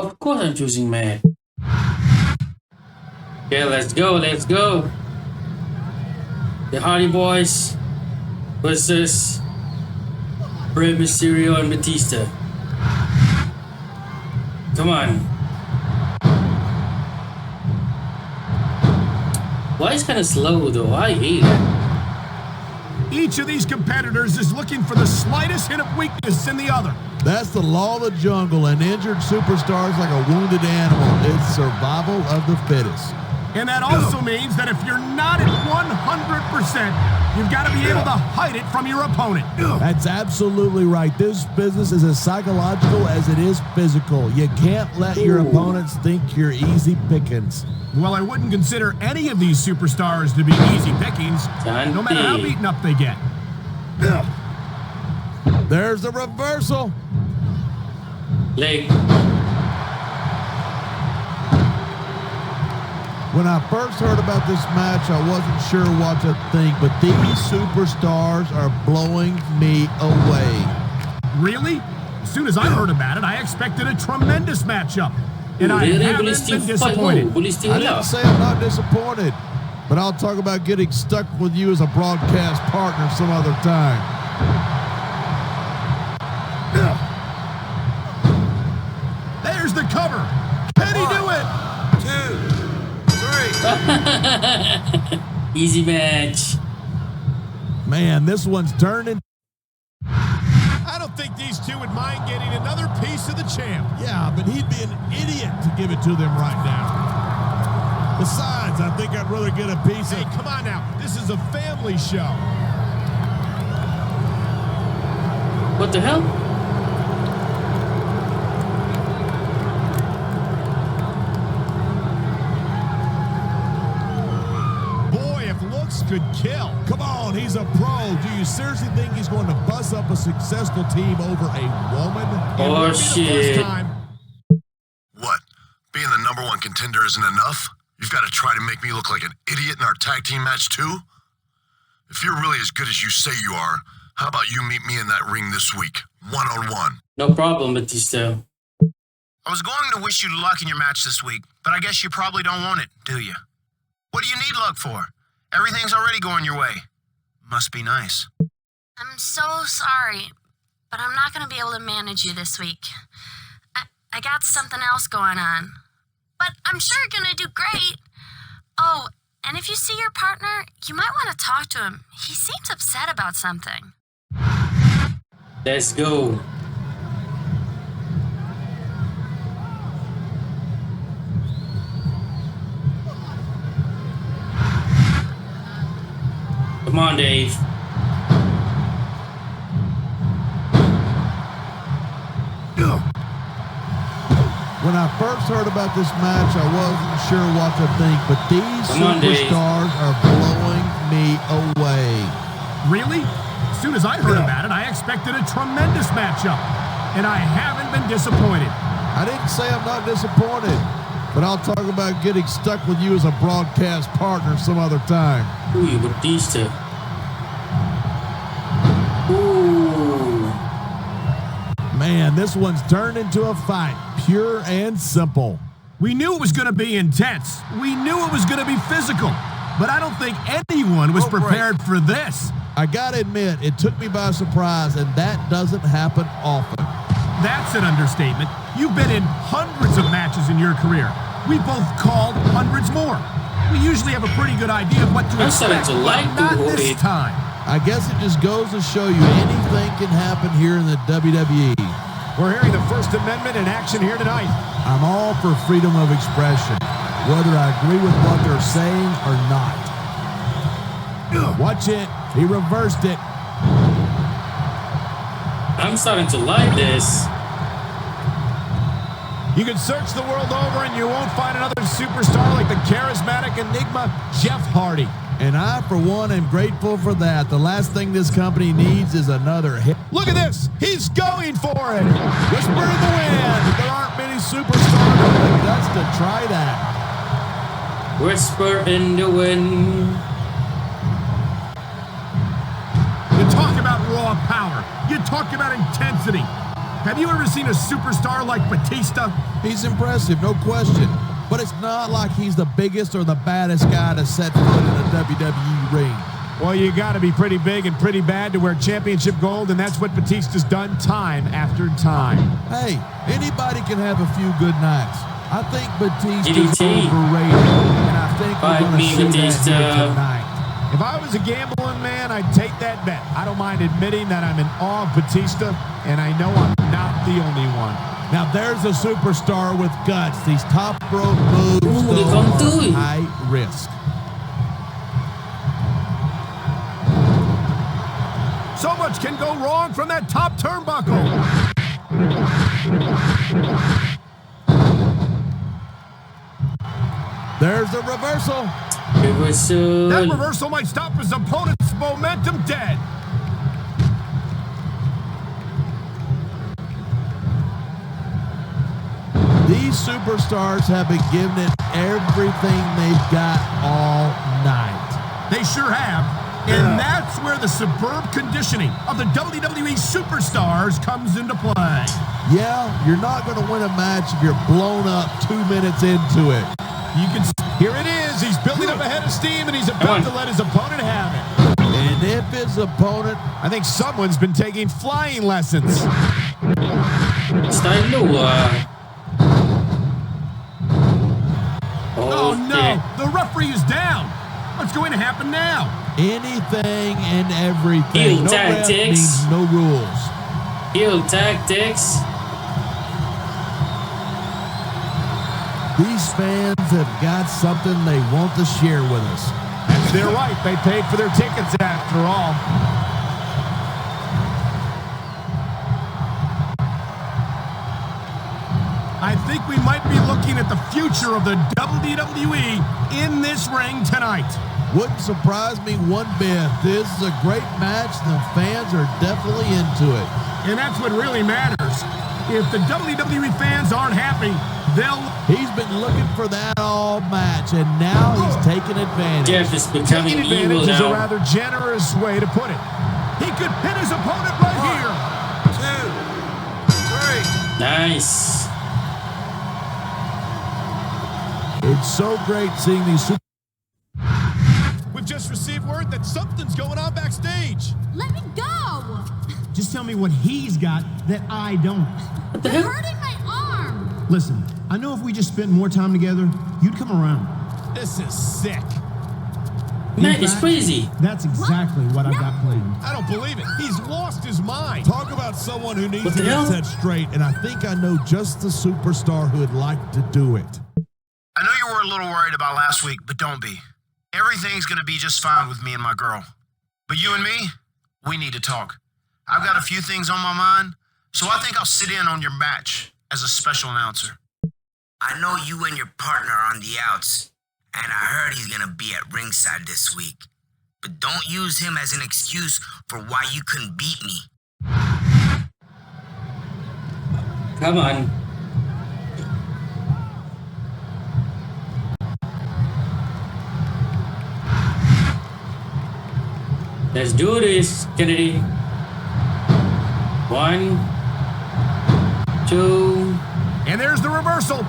Of course I'm choosing Matt. Okay, let's go, let's go. The Hardy Boys versus Rey Mysterio and Batista. Come on. Why is kind of slow though? I hate it. Each of these competitors is looking for the slightest hint of weakness in the other. That's the law of the jungle. An injured superstar is like a wounded animal. It's survival of the fittest. And that also means that if you're not at 100%, you've got to be able to hide it from your opponent. That's absolutely right. This business is as psychological as it is physical. You can't let your opponents think you're easy pickings. Well, I wouldn't consider any of these superstars to be easy pickings, no matter how beaten up they get. There's the reversal. Leg. When I first heard about this match, I wasn't sure what to think, but these superstars are blowing me away. Really? As soon as I heard about it, I expected a tremendous matchup. And I haven't been disappointed. I didn't say I'm not disappointed, but I'll talk about getting stuck with you as a broadcast partner some other time. There's the cover. Can he do it? 2, 3. Easy match. Man, this one's turning. I don't think these two would mind getting another piece of the champ. Yeah, but he'd be an idiot to give it to them right now. Besides, I think I'd rather get a piece of... Hey, come on now. This is a family show. What the hell? Could kill. Come on, he's a pro. Do you seriously think he's going to bust up a successful team over a woman? Oh, shit. What? Being the #1 contender isn't enough? You've got to try to make me look like an idiot in our tag team match, too? If you're really as good as you say you are, how about you meet me in that ring this week, one-on-one? No problem, Batista. I was going to wish you luck in your match this week, but I guess you probably don't want it, do you? What do you need luck for? Everything's already going your way. Must be nice. I'm so sorry, but I'm not going to be able to manage you this week. I got something else going on. But I'm sure you're going to do great. Oh, and if you see your partner, you might want to talk to him. He seems upset about something. Let's go. Come on, Dave. When I first heard about this match, I wasn't sure what to think, but these superstars are blowing me away. Really? As soon as I heard about it, I expected a tremendous matchup, and I haven't been disappointed. I didn't say I'm not disappointed, but I'll talk about getting stuck with you as a broadcast partner some other time. Ooh, Batista. Ooh. Man, this one's turned into a fight. Pure and simple. We knew it was going to be intense. We knew it was going to be physical. But I don't think anyone was prepared for this. I gotta admit, it took me by surprise, and that doesn't happen often. That's an understatement. You've been in hundreds of matches in your career. We both called hundreds more. We usually have a pretty good idea of what to expect, but not this time. I guess it just goes to show you anything can happen here in the WWE. We're hearing the First Amendment in action here tonight. I'm all for freedom of expression, whether I agree with what they're saying or not. Watch it. He reversed it. I'm starting to like this. You can search the world over and you won't find another superstar like the charismatic enigma Jeff Hardy. And I, for one, am grateful for that. The last thing this company needs is another hit. Look at this. He's going for it. Whisper in the wind. There aren't many superstars with the guts to try that. Whisper in the wind. You talk about raw power. You talk about intensity. Have you ever seen a superstar like Batista? He's impressive, no question. But it's not like he's the biggest or the baddest guy to set foot in a WWE ring. Well, you got to be pretty big and pretty bad to wear championship gold, and that's what Batista's done time after time. Hey, anybody can have a few good nights. I think Batista's DDT. overrated, and I think we're going to see that here tonight. If I was a gambling man, I'd take that bet. I don't mind admitting that I'm in awe of Batista, and I know I'm not the only one. Now there's a superstar with guts. These top rope moves are high risk. So much can go wrong from that top turnbuckle. There's the reversal. That reversal might stop his opponent's momentum dead. These superstars have been giving it everything they've got all night. They sure have. And that's where the superb conditioning of the WWE superstars comes into play. Yeah, you're not going to win a match if you're blown up 2 minutes into it. You can Here it is. He's building up a head of steam, and he's about to let his opponent have it. And if his opponent... I think someone's been taking flying lessons. Oh, no. The referee is down. What's going to happen now? Anything and everything. Heel No tactics. ref means no rules. Heel tactics. These fans have got something they want to share with us. That's their right. They paid for their tickets after all. I think we might be looking at the future of the WWE in this ring tonight. Wouldn't surprise me one bit. This is a great match. The fans are definitely into it. And that's what really matters. If the WWE fans aren't happy, they'll... He's been looking for that all match, and now he's taking advantage. Jeff is becoming Taking evil advantage is a now. rather generous way to put it. He could pin his opponent right here. 2, 3. Nice. It's so great seeing these super... We've just received word that something's going on backstage. Let me go! Just tell me what he's got that I don't. What the You're hell? hurting my arm! Listen, I know if we just spent more time together, you'd come around. This is sick. Man, it's crazy. That's exactly what I've got planned. I don't believe it. He's lost his mind. Talk about someone who needs What to the get hell? set straight, and I think I know just the superstar who would like to do it. I know you were a little worried about last week, but don't be. Everything's gonna be just fine with me and my girl. But you and me, we need to talk. I've got a few things on my mind, so I think I'll sit in on your match as a special announcer. I know you and your partner are on the outs, and I heard he's gonna be at ringside this week. But don't use him as an excuse for why you couldn't beat me. Come on. Let's do this, Kennedy. 1, 2. And there's the reversal.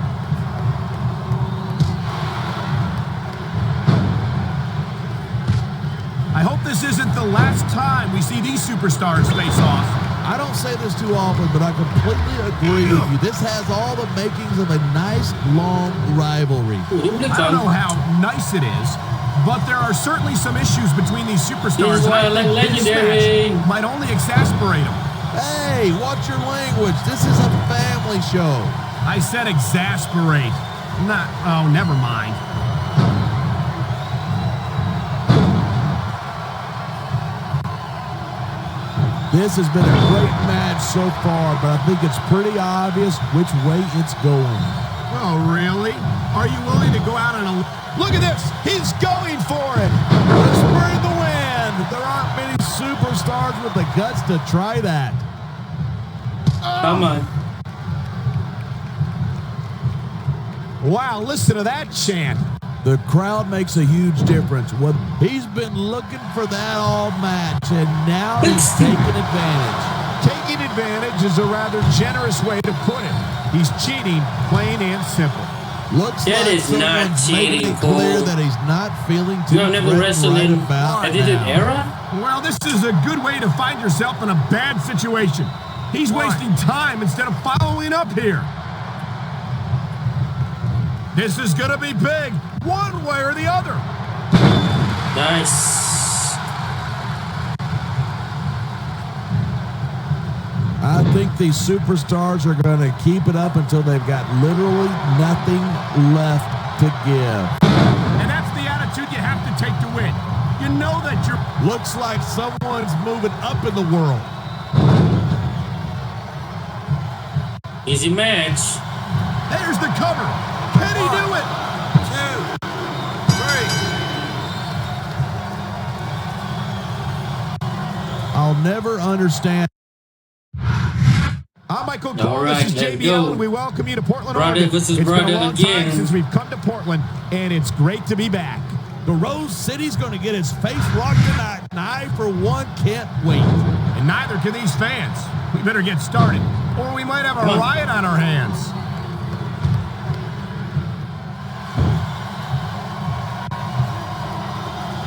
I hope this isn't the last time we see these superstars face off. I don't say this too often, but I completely agree with you. This has all the makings of a nice, long rivalry. I don't know how nice it is, but there are certainly some issues between these superstars. This is why I like This Legendary. match might only exasperate them. Hey, watch your language. This is a family show. I said exasperate. Not, oh, never mind. This has been a great match so far, but I think it's pretty obvious which way it's going. Oh, really? Are you willing to go out on a... Look at this. He's going for it. Whisper in the wind. There aren't many superstars with the guts to try that. Come on. Wow, listen to that chant. The crowd makes a huge difference. He's been looking for that all match, and now he's taking advantage. Taking advantage is a rather generous way to put it. He's cheating, plain and simple. Looks That like is not someone's making cheating, it clear Cole. that he's not feeling too You have never wrestled right in about Attitude now. Era? Well, this is a good way to find yourself in a bad situation. He's wasting time instead of following up here. This is going to be big, one way or the other. Nice. I think these superstars are going to keep it up until they've got literally nothing left to give. And that's the attitude you have to take to win. You know that you're... Looks like someone's moving up in the world. Easy match. There's the cover. Can he do it? 2, 3. I'll never understand. I'm Michael All Cole. right, This is let's JBL, go. and we welcome you to Portland, Brother Oregon. versus It's brother been a long again. time since we've come to Portland, and it's great to be back. The Rose City's going to get his face rocked tonight, and I, for one, can't wait. And neither can these fans. We better get started, or we might have a riot on our hands.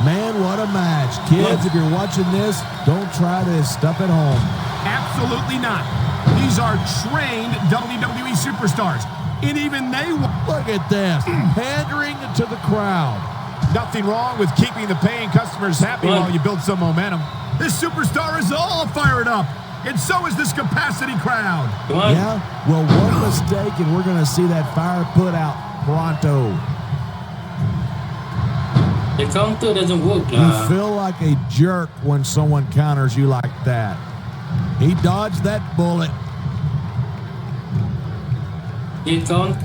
Man, what a match. Kids, if you're watching this, don't try this stuff at home. Absolutely not. These are trained WWE superstars, and even they... Look at this. Pandering to the crowd. Nothing wrong with keeping the paying customers happy while you build some momentum. This superstar is all fired up, and so is this capacity crowd. Come on. Yeah? Well, one mistake, and we're going to see that fire put out pronto. The counter doesn't work. You feel like a jerk when someone counters you like that. He dodged that bullet. The counter.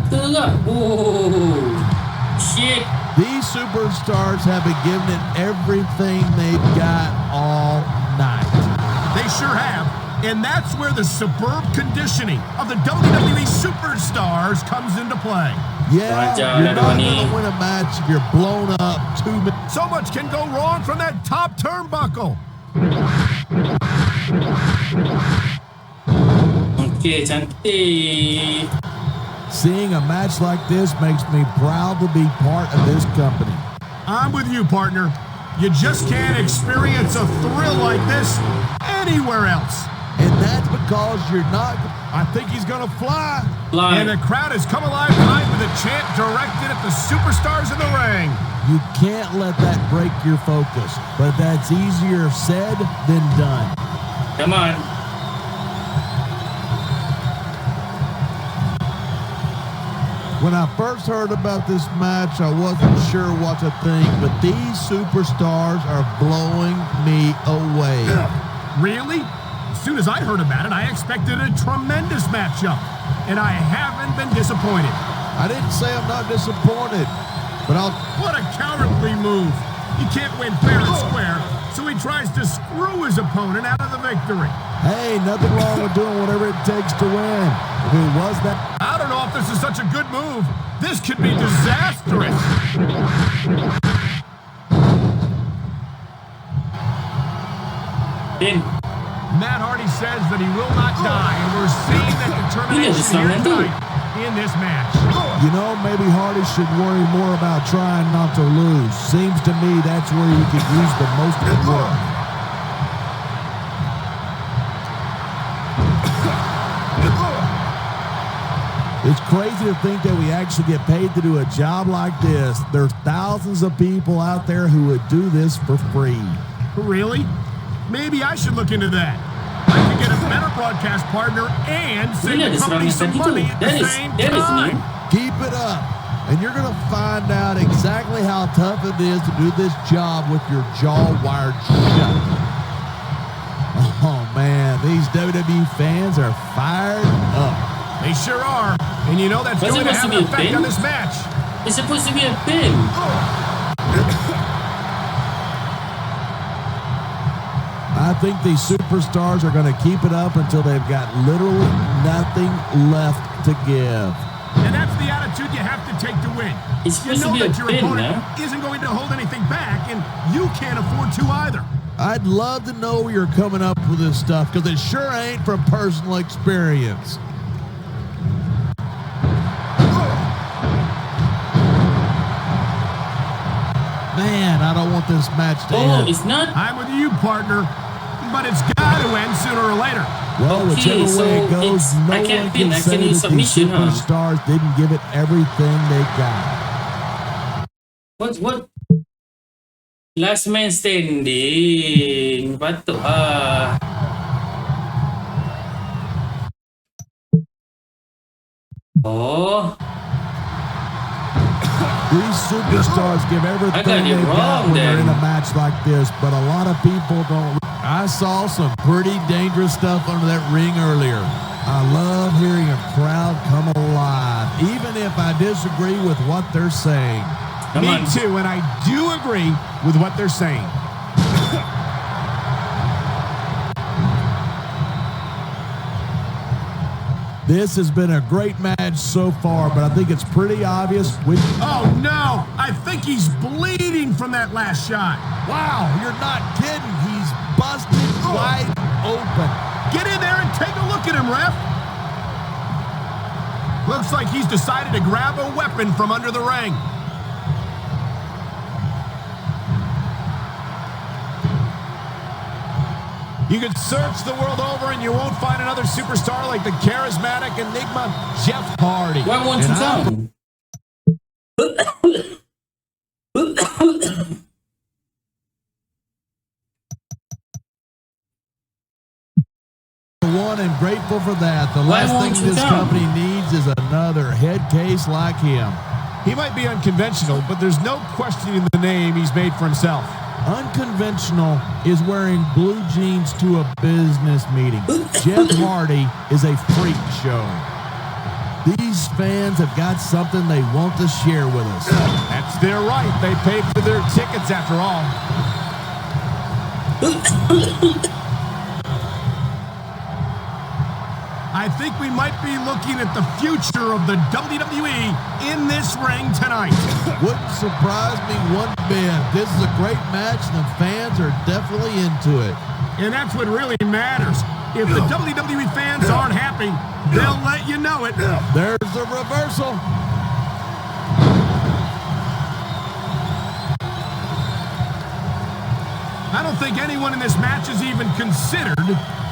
Oh, shit. These superstars have been giving it everything they've got all night. They sure have, and that's where the superb conditioning of the WWE superstars comes into play. Yeah, Roger, you're not Ronnie. going to win a match if you're blown up 2 minutes. So much can go wrong from that top turnbuckle. Okay, cantik. Seeing a match like this makes me proud to be part of this company. I'm with you, partner. You just can't experience a thrill like this anywhere else. And that's because you're not... I think he's going to fly. And the crowd has come alive tonight with a chant directed at the superstars in the ring. You can't let that break your focus. But that's easier said than done. Come on. When I first heard about this match, I wasn't sure what to think, but these superstars are blowing me away. Really? As soon as I heard about it, I expected a tremendous matchup, and I haven't been disappointed. I didn't say I'm not disappointed, but What a cowardly move. He can't win fair and square, so he tries to screw his opponent out of the victory. Hey, nothing wrong with doing whatever it takes to win. If it was that... I don't know if this is such a good move. This could be disastrous. Pin. Matt Hardy says that he will not die, and we're seeing that determination here tonight in this match. You know, maybe Hardy should worry more about trying not to lose. Seems to me that's where he could use the most work. It's crazy to think that we actually get paid to do a job like this. There's thousands of people out there who would do this for free. Really? Maybe I should look into that. I could get a better broadcast partner and save the company some money at the same time. Keep it up, and you're going to find out exactly how tough it is to do this job with your jaw wired shut. Oh, man, these WWE fans are fired up. They sure are. And you know that's going to have an effect on this match. It's supposed to be a pin. I think these superstars are going to keep it up until they've got literally nothing left to give. And that's the attitude you have to take to win. It's supposed to be a that your pin, opponent man. isn't going to hold anything back, and you can't afford to either. I'd love to know where you're coming up with this stuff, because it sure ain't from personal experience. Man, I don't want this match to end. Oh, it's not? I'm with you, partner. But it's got to end sooner or later. Well, Okay, whichever way it so goes, no I can't one pin, can I say can use that these submission, huh? superstars didn't give it everything they got. What? Last man standing. What to? Oh. These superstars give everything they've got when they're in a match like this, but a lot of people don't. I saw some pretty dangerous stuff under that ring earlier. I love hearing a crowd come alive, even if I disagree with what they're saying. Me too, and I do agree with what they're saying. This has been a great match so far, but I think it's pretty obvious. Oh, no! I think he's bleeding from that last shot. Wow, you're not kidding. He's busted wide open. Get in there and take a look at him, ref. Looks like he's decided to grab a weapon from under the ring. You can search the world over and you won't find another superstar like the charismatic enigma Jeff Hardy. Why won't you come? One and grateful for that. The last thing this company needs is another head case like him. He might be unconventional, but there's no questioning the name he's made for himself. Unconventional is wearing blue jeans to a business meeting. Jeff Hardy is a freak show. These fans have got something they want to share with us. That's their right. They paid for their tickets after all. I think we might be looking at the future of the WWE in this ring tonight. Wouldn't surprise me one bit. This is a great match, and the fans are definitely into it. And that's what really matters. If the WWE fans aren't happy, they'll let you know it. There's the reversal. I don't think anyone in this match has even considered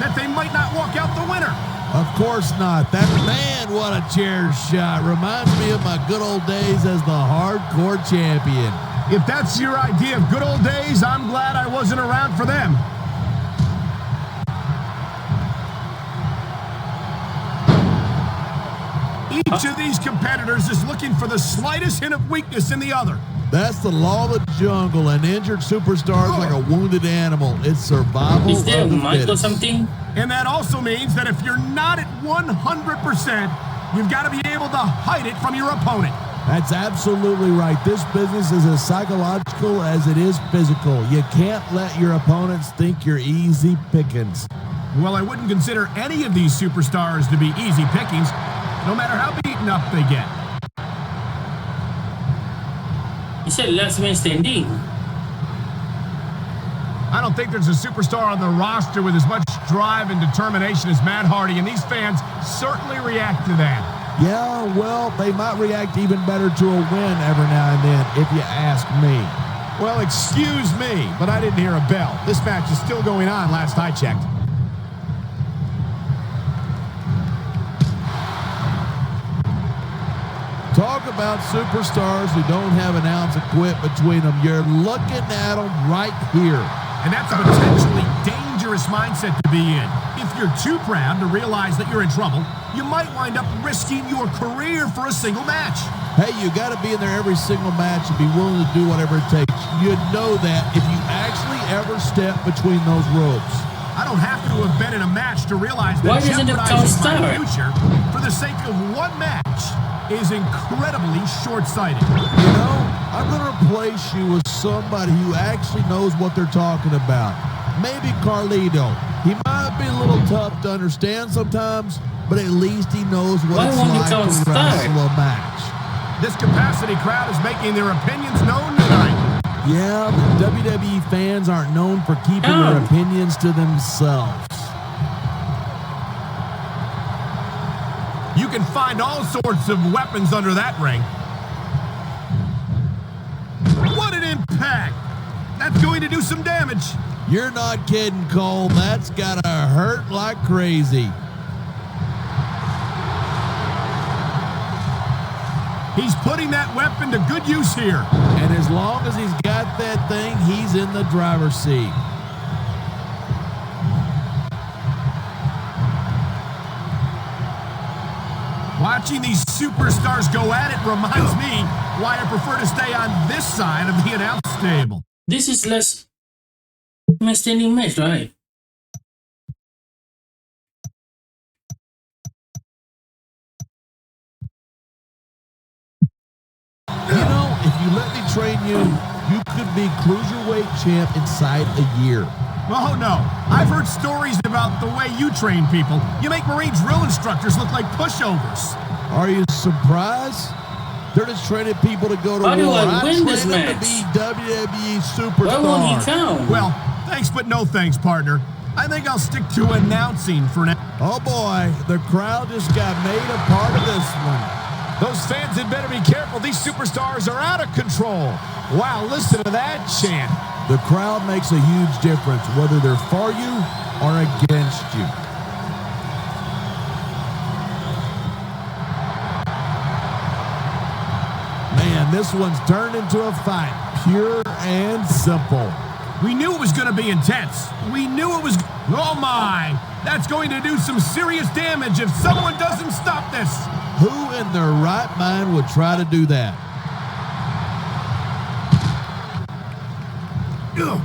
that they might not walk out the winner. Of course not. That man, what a chair shot. Reminds me of my good old days as the hardcore champion. If that's your idea of good old days, I'm glad I wasn't around for them. Each of these competitors is looking for the slightest hint of weakness in the other. That's the law of the jungle. An injured superstar is like a wounded animal. It's survival Is there of the mic or fittest. something? And that also means that if you're not at 100%, you've got to be able to hide it from your opponent. That's absolutely right. This business is as psychological as it is physical. You can't let your opponents think you're easy pickings. Well, I wouldn't consider any of these superstars to be easy pickings, no matter how beaten up they get. You said last man standing. I don't think there's a superstar on the roster with as much drive and determination as Matt Hardy, and these fans certainly react to that. Yeah, well, they might react even better to a win every now and then, if you ask me. Well, excuse me, but I didn't hear a bell. This match is still going on last I checked. Talk about superstars who don't have an ounce of quit between them. You're looking at them right here. And that's a potentially dangerous mindset to be in. If you're too proud to realize that you're in trouble, you might wind up risking your career for a single match. Hey, you got to be in there every single match and be willing to do whatever it takes. You'd know that if you actually ever step between those ropes. I don't have to have been in a match to realize that jeopardizing my future for the sake of one match is incredibly short-sighted. You know, I'm going to replace you with somebody who actually knows what they're talking about. Maybe Carlito. He might be a little tough to understand sometimes, but at least he knows what it's like to wrestle a match. This capacity crowd is making their opinions known tonight. Yeah, the WWE fans aren't known for keeping their opinions to themselves. You can find all sorts of weapons under that ring. What an impact! That's going to do some damage. You're not kidding, Cole. That's gotta hurt like crazy. He's putting that weapon to good use here. And as long as he's got that thing, he's in the driver's seat. Watching these superstars go at it reminds me why I prefer to stay on this side of the announce table. This is less standing match, right? You know, if you let me train you, you could be cruiserweight champ inside a year. Oh, no. I've heard stories about the way you train people. You make Marine drill instructors look like pushovers. Are you surprised? They're just training people to go to war. How do I win this train them match? to be WWE superstars. Why won't he count? Well, thanks but no thanks, partner. I think I'll stick to announcing for now. Oh, boy. The crowd just got made a part of this one. Those fans had better be careful. These superstars are out of control. Wow, listen to that chant. The crowd makes a huge difference, whether they're for you or against you. Man, this one's turned into a fight, pure and simple. We knew it was going to be intense. We knew it was... Oh, my. That's going to do some serious damage if someone doesn't stop this. Who in their right mind would try to do that? Ugh.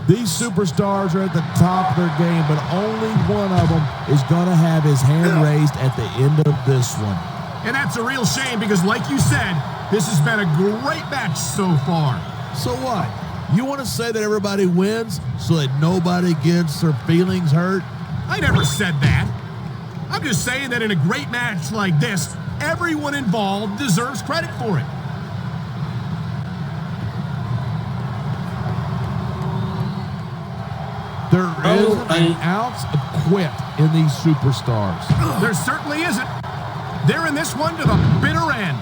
These superstars are at the top of their game, but only one of them is going to have his hand raised at the end of this one. And that's a real shame because, like you said, this has been a great match so far. So what? You want to say that everybody wins so that nobody gets their feelings hurt? I never said that. I'm just saying that in a great match like this, everyone involved deserves credit for it. There isn't an ounce of quit in these superstars. There certainly isn't. They're in this one to the bitter end.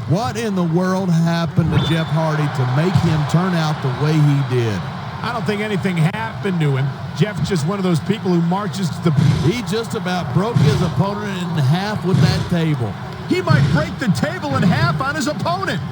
What in the world happened to Jeff Hardy to make him turn out the way he did? I don't think anything happened to him. Jeff's just one of those people who marches to the... He just about broke his opponent in half with that table. He might break the table in half on his opponent.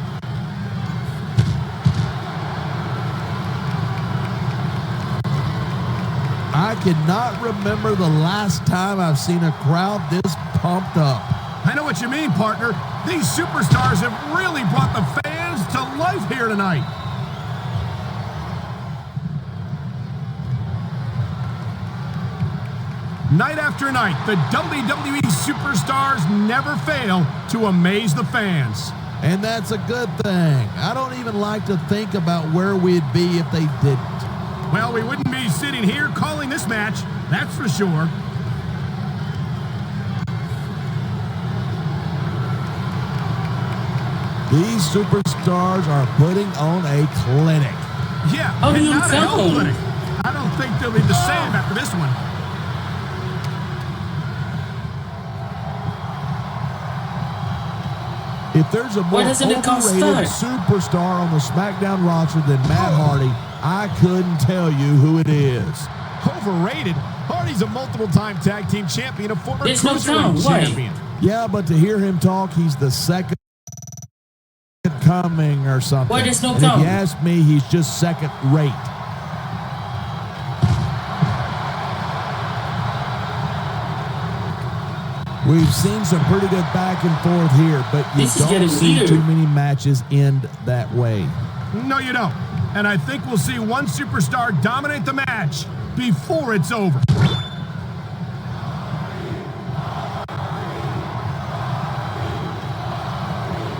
I cannot remember the last time I've seen a crowd this pumped up. I know what you mean, partner. These superstars have really brought the fans to life here tonight. Night after night, the WWE superstars never fail to amaze the fans. And that's a good thing. I don't even like to think about where we'd be if they didn't. Well, we wouldn't be sitting here calling this match, that's for sure. These superstars are putting on a clinic. Yeah, How do you not a health tell? clinic. I don't think they'll be the same after this one. If there's a more overrated superstar on the SmackDown roster than Matt Hardy, I couldn't tell you who it is. Overrated? Hardy's a multiple-time tag team champion, a former Cruiserweight champion. Yeah, but to hear him talk, he's the second coming or something. Why there's no and if count? you ask me, he's just second rate. We've seen some pretty good back and forth here, but you don't see too many matches end that way. No, you don't. And I think we'll see one superstar dominate the match before it's over.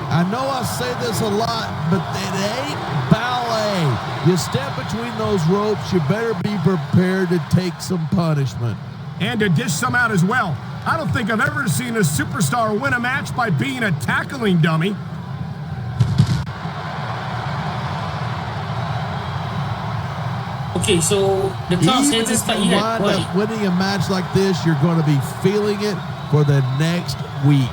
I know I say this a lot, but it ain't ballet. You step between those ropes, you better be prepared to take some punishment. And to dish some out as well. I don't think I've ever seen a superstar win a match by being a tackling dummy. Okay, so the Even toss if is you that wind up winning a match like this, you're going to be feeling it for the next week.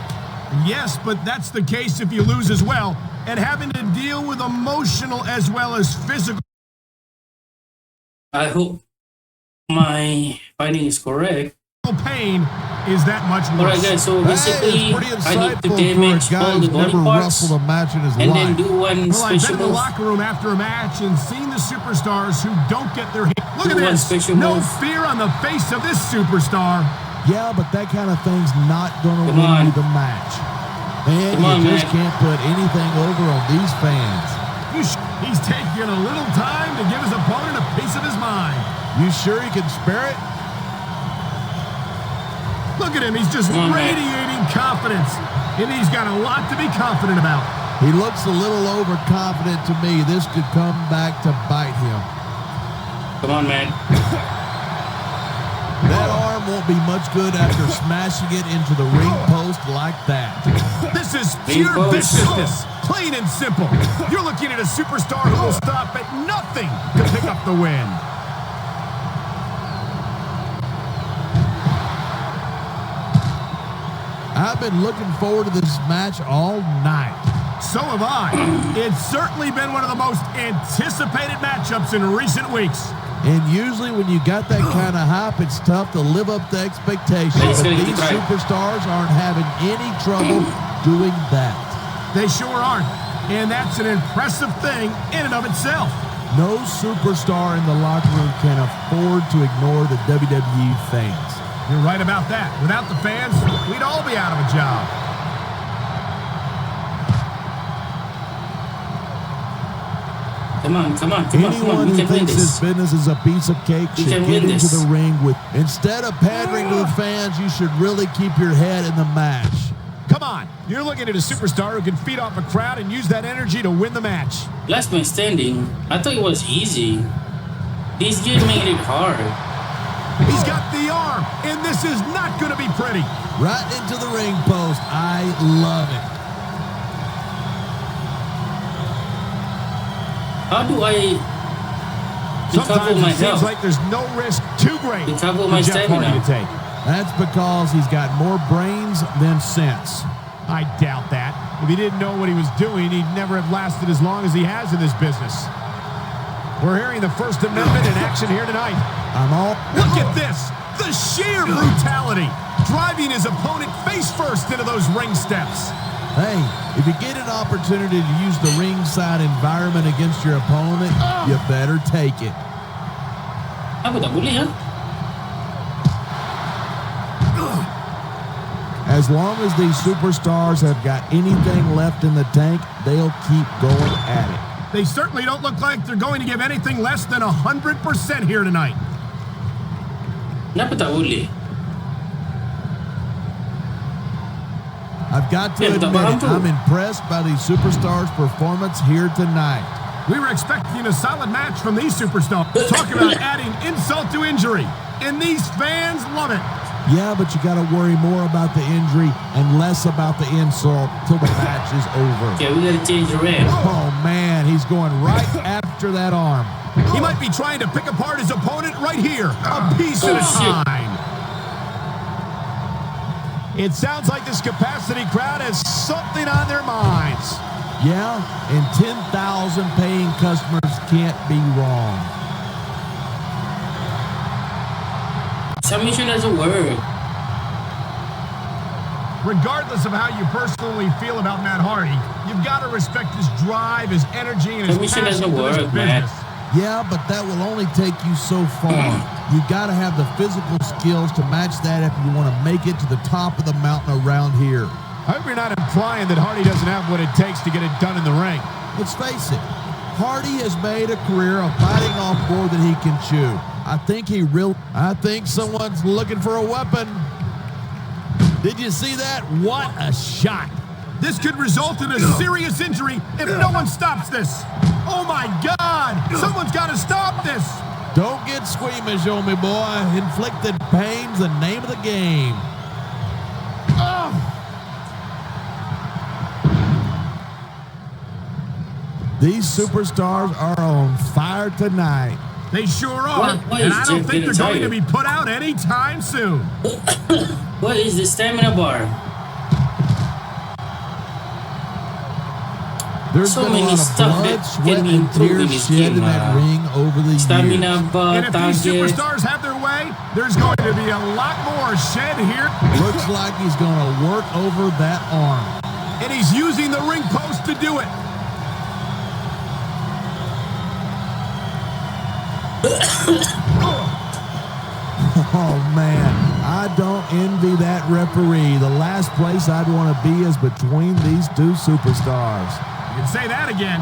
Yes, but that's the case if you lose as well, and having to deal with emotional as well as physical. I hope my finding is correct. Pain is that much worse. Alright guys, so basically I need to damage all the body parts a match in his and life. then do one Well, I've been special in the move. locker room after a match and seen the superstars who don't get their hit. Look at Do one this. special No move. fear on the face of this superstar. Yeah, but that kind of thing's not going to Come win on. you the match. And Come you on, just man. can't put anything over on these fans. He's taking a little time to give his opponent a piece of his mind. You sure you can spare it? Look at him. He's just Come on, man. radiating confidence. And he's got a lot to be confident about. He looks a little overconfident to me. This could come back to bite him. Come on, man. That arm won't be much good after smashing it into the ring post like that. This is Ring pure post. viciousness. Plain and simple. You're looking at a superstar who will stop at nothing to pick up the win. I've been looking forward to this match all night. So have I. It's certainly been one of the most anticipated matchups in recent weeks. And usually when you got that kind of hype, it's tough to live up to expectations. It's But gonna these get right. superstars aren't having any trouble doing that. They sure aren't. And that's an impressive thing in and of itself. No superstar in the locker room can afford to ignore the WWE fans. You're right about that. Without the fans, we'd all be out of a job. Come on, come on, come on, come on. Anyone We who can win thinks his this. business is a piece of cake We should can get win into this. the ring with, instead of pandering to the fans, you should really keep your head in the match. Come on. You're looking at a superstar who can feed off a crowd and use that energy to win the match. Last man standing. I thought it was easy. This game made it hard. He's got the arm, and this is not going to be pretty. Right into the ring post. I love it. How do I recover Sometimes my it seems health? like there's no risk too great Recover for my Jeff Hardy stamina. to take. That's because he's got more brains than sense. I doubt that. If he didn't know what he was doing, he'd never have lasted as long as he has in this business. We're hearing the First Amendment in action here tonight. I'm all... Look at this! The sheer brutality! Driving his opponent face first into those ring steps. Hey, if you get an opportunity to use the ringside environment against your opponent, you better take it. Ako tak boleh ha? As long as these superstars have got anything left in the tank, they'll keep going at it. They certainly don't look like they're going to give anything less than 100% here tonight. Kenapa tak boleh? I've got to Yeah, but admit it, I'm- I'm impressed by these superstars' performance here tonight. We were expecting a solid match from these superstars. Talk about adding insult to injury. And these fans love it. Yeah, but you got to worry more about the injury and less about the insult till the match is over. Okay, we gotta change the ref. Oh, man, he's going right after that arm. He might be trying to pick apart his opponent right here, a piece at a Oh, shit. time. It sounds like this capacity crowd has something on their minds. Yeah, and 10,000 paying customers can't be wrong. Submission doesn't work. Regardless of how you personally feel about Matt Hardy, you've got to respect his drive, his energy, and his Submission passion doesn't for this work, man. business. Yeah, but that will only take you so far. You got to have the physical skills to match that if you want to make it to the top of the mountain around here. I hope you're not implying that Hardy doesn't have what it takes to get it done in the ring. Let's face it, Hardy has made a career of fighting off more than he can chew. I think someone's looking for a weapon. Did you see that? What a shot. This could result in a serious injury if no one stops this. Oh my God! Someone's got to stop this. Don't get squeamish on me, boy. Inflicted pain's the name of the game. These superstars are on fire tonight. They sure are, and I don't think they're going to be put out anytime soon. What is the stamina bar? There's so been many a lot of stuff blood, that sweat, can be and improved in tears this shed game. in that ring over the Stamina years. bar, And if these superstars have their way, there's going to be a lot more shed here. Looks like he's going to work over that arm. And he's using the ring post to do it. Oh, man. I don't envy that referee. The last place I'd want to be is between these two superstars. You can say that again.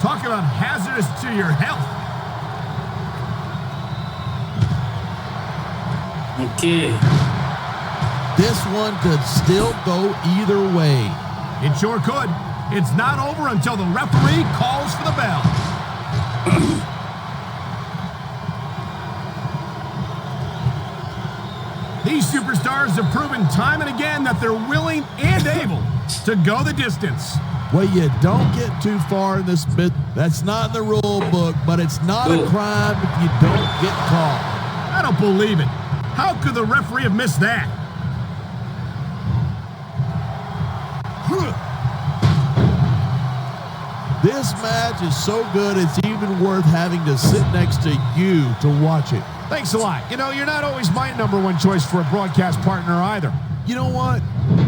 Talk about hazardous to your health. Okay. This one could still go either way. It sure could. It's not over until the referee calls for the bell. These superstars have proven time and again that they're willing and able to go the distance. Well, you don't get too far in this bit. That's not in the rule book, but it's not a crime if you don't get caught. I don't believe it. How could the referee have missed that? This match is so good, it's even worth having to sit next to you to watch it. Thanks a lot. You know, you're not always my number one choice for a broadcast partner either. You know what?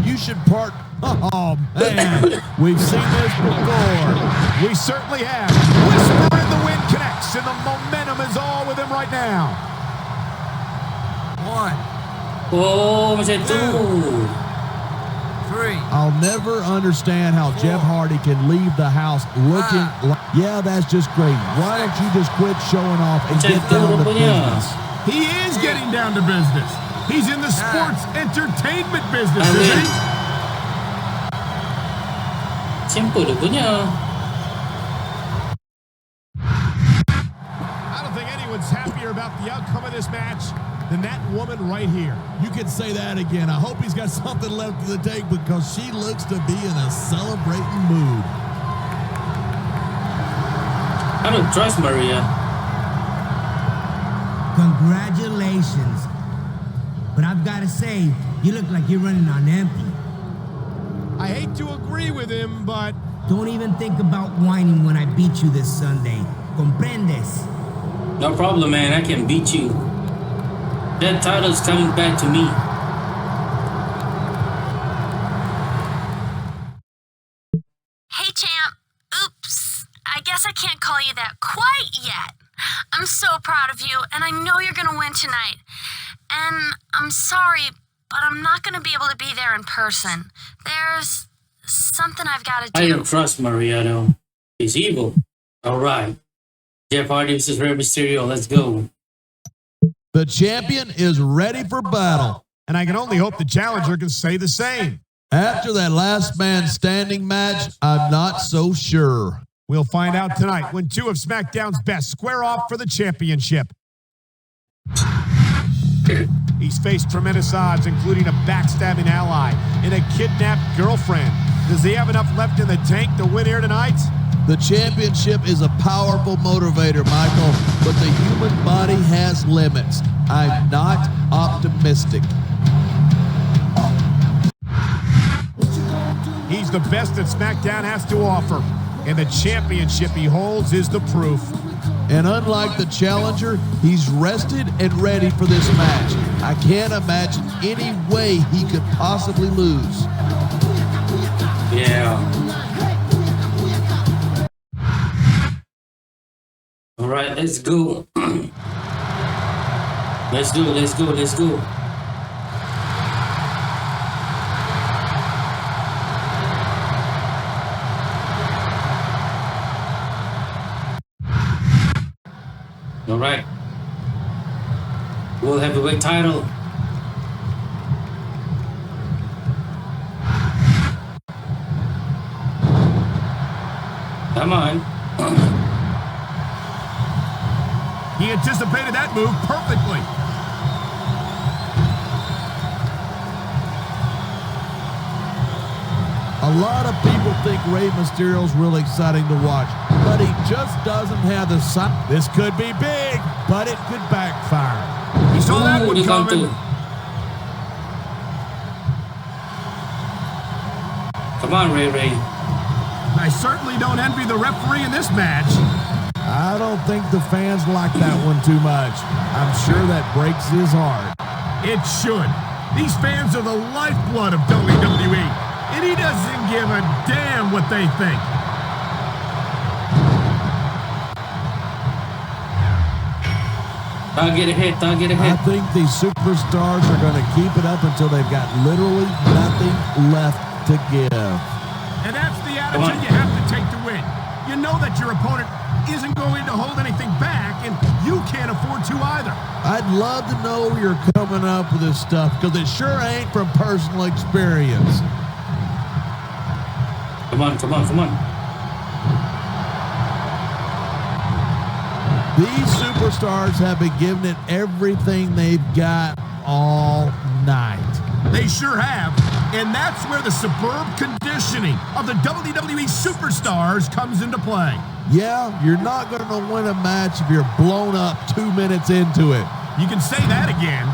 You should part. Oh, man. We've seen this before. We certainly have. Whisper in the Wind connects, and the momentum is all with him right now. 1, Oh, macam tu. 3. I'll never understand how Jeff Hardy can leave the house looking like, yeah, that's just great. Why don't you just quit showing off and get down to business? He is getting down to business. He's in the sports entertainment business, isn't he? Simple dia punya. I don't think anyone's happier about the outcome of this match than that woman right here. You can say that again. I hope he's got something left in the tank because she looks to be in a celebrating mood. I don't trust Maria. Congratulations. But I've got to say, you look like you're running on empty. I hate to agree with him, but Don't even think about whining when I beat you this Sunday. Comprendes? No problem, man. I can beat you. That title's coming back to me. Hey, champ. Oops. I guess I can't call you that quite yet. I'm so proud of you, and I know you're going to win tonight. And I'm sorry, but I'm not going to be able to be there in person. There's something I've got to do. I don't trust Maria, though. He's evil. All right. Jeff Hardy versus Rey Mysterio. Let's go. The champion is ready for battle. and I can only hope the challenger can say the same. After that last man standing match, I'm not so sure. We'll find out tonight when two of SmackDown's best square off for the championship. He's faced tremendous odds, including a backstabbing ally and a kidnapped girlfriend. Does he have enough left in the tank to win here tonight? The championship is a powerful motivator, Michael, but the human body has limits. I'm not optimistic. He's the best that SmackDown has to offer, and the championship he holds is the proof. And unlike the challenger, he's rested and ready for this match. I can't imagine any way he could possibly lose. Yeah. All right, let's go. Let's go, let's go, let's go. All right. World Heavyweight title. Come on. He anticipated that move perfectly. A lot of people think Rey Mysterio's really exciting to watch, but he just doesn't have the size. This could be big, but it could backfire. You saw that one coming. Come on, Ray Ray. I certainly don't envy the referee in this match. I don't think the fans like that one too much. I'm sure that breaks his heart. It should. These fans are the lifeblood of WWE, and he doesn't give a damn what they think. Don't get ahead, don't get I ahead. think these superstars are going to keep it up until they've got literally nothing left to give. And that's the attitude you have to take to win. You know that your opponent isn't going to hold anything back, and you can't afford to either. I'd love to know where you're coming up with this stuff, because it sure ain't from personal experience. Come on, come on, come on. These superstars have been giving it everything they've got all night. They sure have. And that's where the superb conditioning of the WWE superstars comes into play. Yeah, you're not going to win a match if you're blown up 2 minutes into it. You can say that again.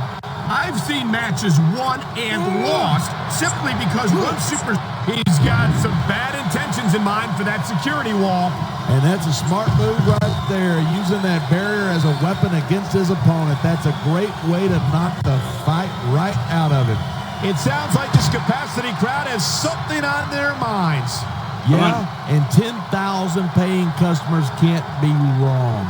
I've seen matches won and lost simply because he's got some bad intentions in mind for that security wall. And that's a smart move right there, using that barrier as a weapon against his opponent. That's a great way to knock the fight right out of it. It sounds like this capacity crowd has something on their minds. Yeah, and 10,000 paying customers can't be wrong.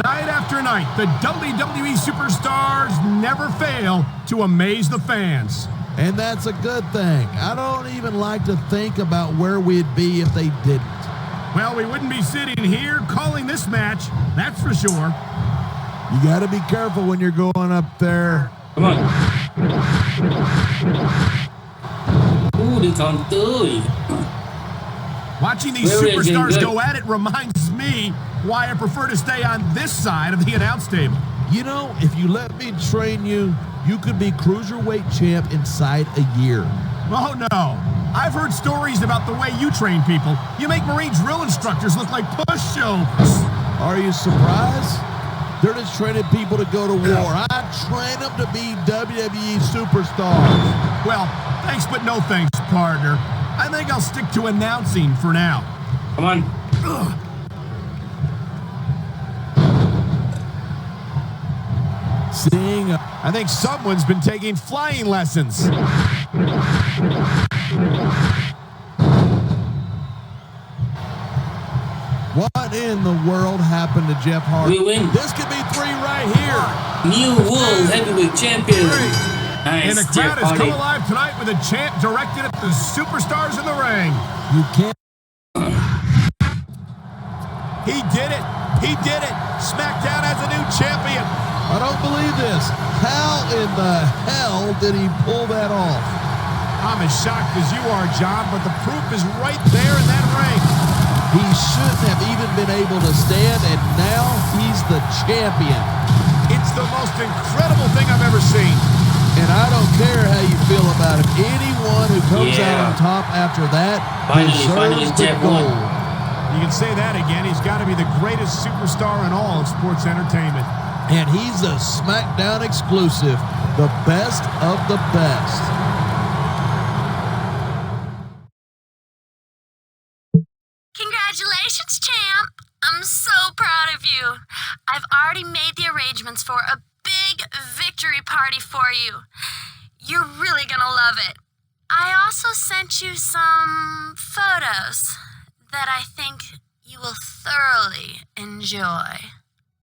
Night after night, the WWE superstars never fail to amaze the fans. And that's a good thing. I don't even like to think about where we'd be if they didn't. Well, we wouldn't be sitting here calling this match, that's for sure. You got to be careful when you're going up there. Come on. Ooh, đi còn tươi. Watching these superstars go at it reminds me why I prefer to stay on this side of the announce table. You know, if you let me train you, you could be cruiserweight champ inside a year. Oh, no. I've heard stories about the way you train people. You make Marine drill instructors look like pushovers. Are you surprised? They're just training people to go to war. I train them to be WWE superstars. Well, thanks but no thanks, partner. I think I'll stick to announcing for now. Come on. I think someone's been taking flying lessons. What in the world happened to Jeff Hardy? We win. This could be 3 right here. New World Heavyweight Champion. Nice, And the crowd Jeff has come Hardy. alive tonight with a chant directed at the superstars in the ring. You can't. He did it. He did it. SmackDown has a new champion. I don't believe this. How in the hell did he pull that off? I'm as shocked as you are, John, but the proof is right there in that ring. He shouldn't have even been able to stand, and now he's the champion. It's the most incredible thing I've ever seen. And I don't care how you feel about it. Anyone who comes out on top after that Finally, deserves the Jeff gold. won. You can say that again. He's got to be the greatest superstar in all of sports entertainment. And he's a SmackDown exclusive, the best of the best. Congratulations, champ! I'm so proud of you. I've already made the arrangements for a big victory party for you. You're really gonna love it. I also sent you some photos that I think you will thoroughly enjoy.